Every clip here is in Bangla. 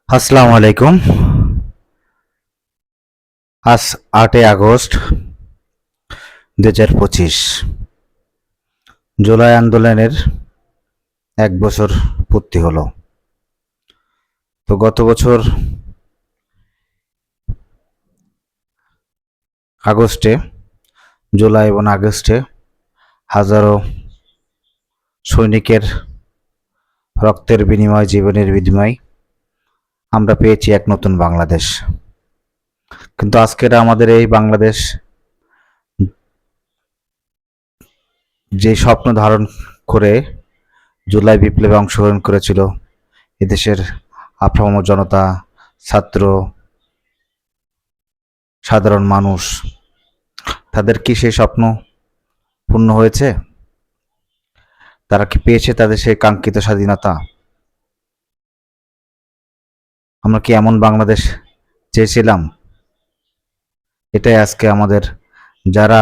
আসসালামু আলাইকুম। আজ 8 আগস্ট 2025, জুলাই আন্দোলনের 1 বছর পূর্তি হলো। তো গত বছর আগস্টে, জুলাই এবং আগস্টে হাজারো সৈনিকের রক্তের বিনিময়, জীবনের বিনিময় আমরা পেয়েছি এক নতুন বাংলাদেশ। কিন্তু আজকের আমাদের এই বাংলাদেশ যে স্বপ্ন ধারণ করে জুলাই বিপ্লবে অংশগ্রহণ করেছিল এদেশের আপামর জনতা, ছাত্র, সাধারণ মানুষ, তাদের কি সেই স্বপ্ন পূর্ণ হয়েছে? তারা কি পেয়েছে তাদের সেই কাঙ্ক্ষিত স্বাধীনতা? আমরা কি এমন বাংলাদেশ চেয়েছিলাম? এটাই আজকে আমাদের, যারা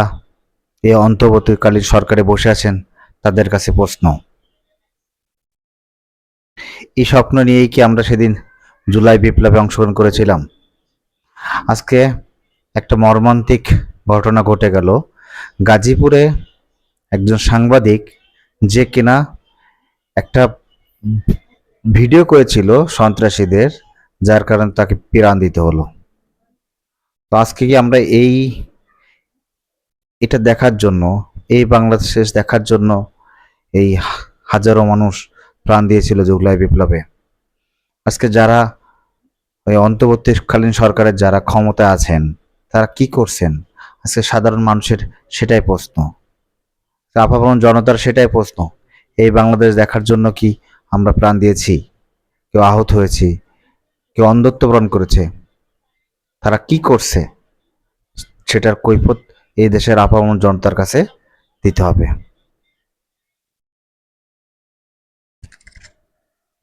এই অন্তর্বর্তীকালীন সরকারে বসে আছেন, তাদের কাছে প্রশ্ন। এই স্বপ্ন নিয়েই কি আমরা সেদিন জুলাই বিপ্লবে অংশগ্রহণ করেছিলাম? আজকে একটা মর্মান্তিক ঘটনা ঘটে গেল। গাজীপুরে একজন সাংবাদিক, যে কিনা একটা ভিডিও করেছিল সন্ত্রাসীদের, যার কারণে তাকে প্রাণ দিতে হলো। তো আজকে কি আমরা এটা দেখার জন্য, এই বাংলাদেশ দেখার জন্য এই হাজারো মানুষ প্রাণ দিয়েছিল জুলাই বিপ্লবে? আজকে যারা ওই অন্তর্বর্তীকালীন সরকারের যারা ক্ষমতায় আছেন, তারা কি করছেন? আজকে সাধারণ মানুষের সেটাই প্রশ্ন, আপামর জনতার সেটাই প্রশ্ন। এই বাংলাদেশ দেখার জন্য কি আমরা প্রাণ দিয়েছি? কেউ আহত হয়েছি, কেউ অন্ধত্ব বরণ করেছে। তারা কি করছে সেটার কৈফিয়ত এই দেশের আপামর জনতার কাছে দিতে হবে।